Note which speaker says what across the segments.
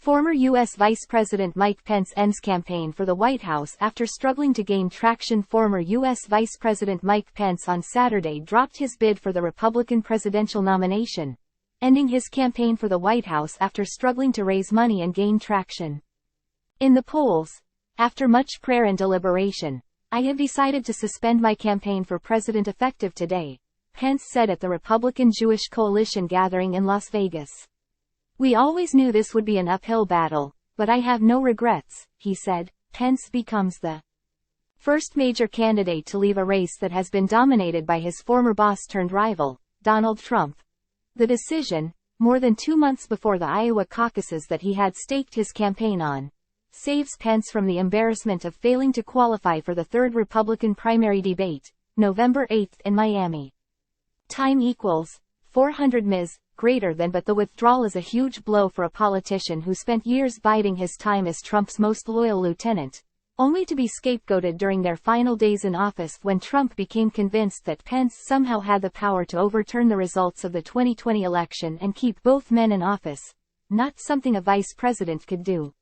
Speaker 1: Former U.S. Vice President Mike Pence ends campaign for the White House after struggling to gain traction. Former U.S. Vice President Mike Pence on Saturday dropped his bid for the Republican presidential nomination, ending his campaign for the White House after struggling to raise money and gain traction. In the polls, after much prayer and deliberation, I have decided to suspend my campaign for president effective today, Pence said at the Republican Jewish Coalition gathering in Las Vegas. We always knew this would be an uphill battle, but I have no regrets, he said. Pence becomes the first major candidate to leave a race that has been dominated by his former boss turned rival, Donald Trump. The decision, more than 2 months before the Iowa caucuses that he had staked his campaign on, saves Pence from the embarrassment of failing to qualify for the third Republican primary debate, November 8 in Miami. Time equals 400 ms. Greater than, but the withdrawal is a huge blow for a politician who spent years biding his time as Trump's most loyal lieutenant, only to be scapegoated during their final days in office when Trump became convinced that Pence somehow had the power to overturn the results of the 2020 election and keep both men in office, not something a vice president could do.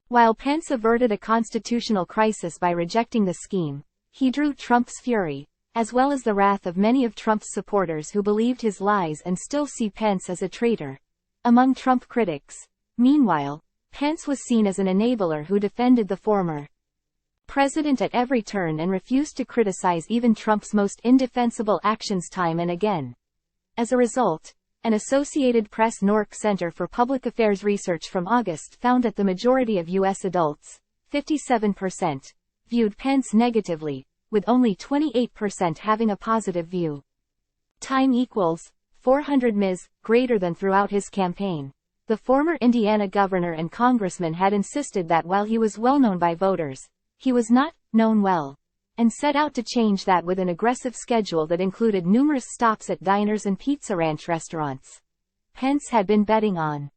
Speaker 1: While Pence averted a constitutional crisis by rejecting the scheme, he drew Trump's fury, as well as the wrath of many of Trump's supporters who believed his lies and still see Pence as a traitor. Among Trump critics, meanwhile, Pence was seen as an enabler who defended the former president at every turn and refused to criticize even Trump's most indefensible actions time and again. As a result, an Associated Press NORC Center for Public Affairs research from August found that the majority of U.S. adults, 57%, viewed Pence negatively, with only 28% having a positive view. Time equals 400 ms. Greater than throughout his campaign. The former Indiana governor and congressman had insisted that while he was well known by voters, he was not known well, and set out to change that with an aggressive schedule that included numerous stops at diners and Pizza Ranch restaurants. Pence had been betting on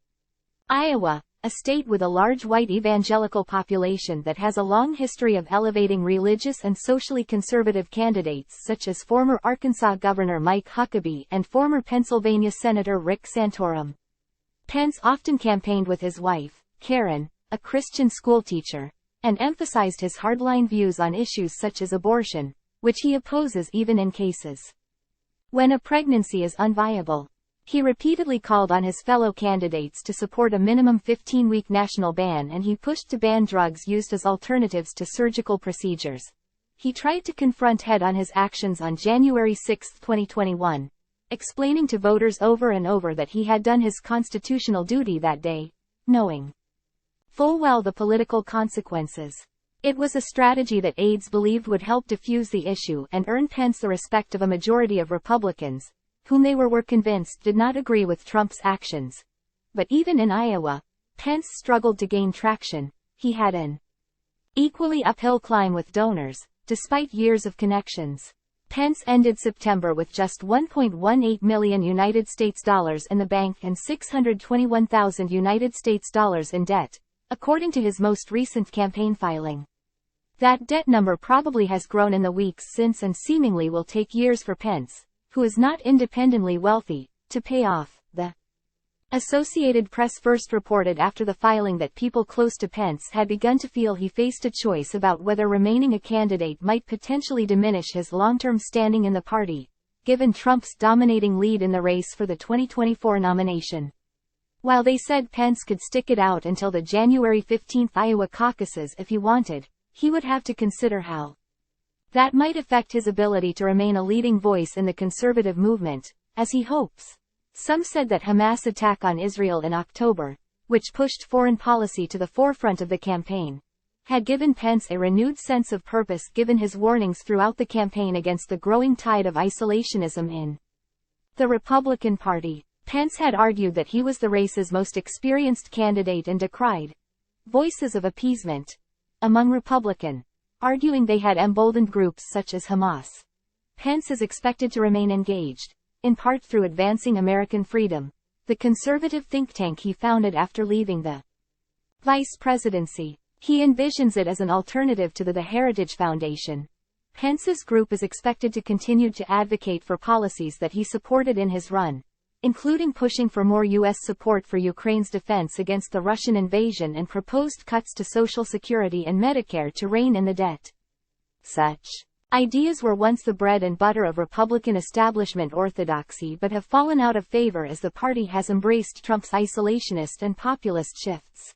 Speaker 1: Iowa, a state with a large white evangelical population that has a long history of elevating religious and socially conservative candidates such as former Arkansas Governor Mike Huckabee and former Pennsylvania Senator Rick Santorum. Pence often campaigned with his wife, Karen, a Christian schoolteacher, and emphasized his hardline views on issues such as abortion, which he opposes even in cases when a pregnancy is unviable. He repeatedly called on his fellow candidates to support a minimum 15-week national ban, and he pushed to ban drugs used as alternatives to surgical procedures. He tried to confront head-on his actions on January 6, 2021, explaining to voters over and over that he had done his constitutional duty that day, knowing full well the political consequences. It was a strategy that aides believed would help diffuse the issue and earn Pence the respect of a majority of Republicans, whom they were convinced did not agree with Trump's actions. But even in Iowa, Pence struggled to gain traction. He had an equally uphill climb with donors, despite years of connections. Pence ended September with just $1.18 million United States dollars in the bank and $621,000 United States dollars in debt, according to his most recent campaign filing. That debt number probably has grown in the weeks since and seemingly will take years for Pence, who is not independently wealthy, to pay off. The Associated Press first reported after the filing that people close to Pence had begun to feel he faced a choice about whether remaining a candidate might potentially diminish his long-term standing in the party, given Trump's dominating lead in the race for the 2024 nomination. While they said Pence could stick it out until the January 15 Iowa caucuses if he wanted, he would have to consider how that might affect his ability to remain a leading voice in the conservative movement, as he hopes. Some said that Hamas' attack on Israel in October, which pushed foreign policy to the forefront of the campaign, had given Pence a renewed sense of purpose given his warnings throughout the campaign against the growing tide of isolationism in the Republican Party. Pence had argued that he was the race's most experienced candidate and decried voices of appeasement among Republicans, arguing they had emboldened groups such as Hamas. Pence is expected to remain engaged, in part through Advancing American Freedom, the conservative think tank he founded after leaving the vice presidency. He envisions it as an alternative to the Heritage Foundation. Pence's group is expected to continue to advocate for policies that he supported in his run, including pushing for more U.S. support for Ukraine's defense against the Russian invasion and proposed cuts to Social Security and Medicare to rein in the debt. Such ideas were once the bread and butter of Republican establishment orthodoxy but have fallen out of favor as the party has embraced Trump's isolationist and populist shifts.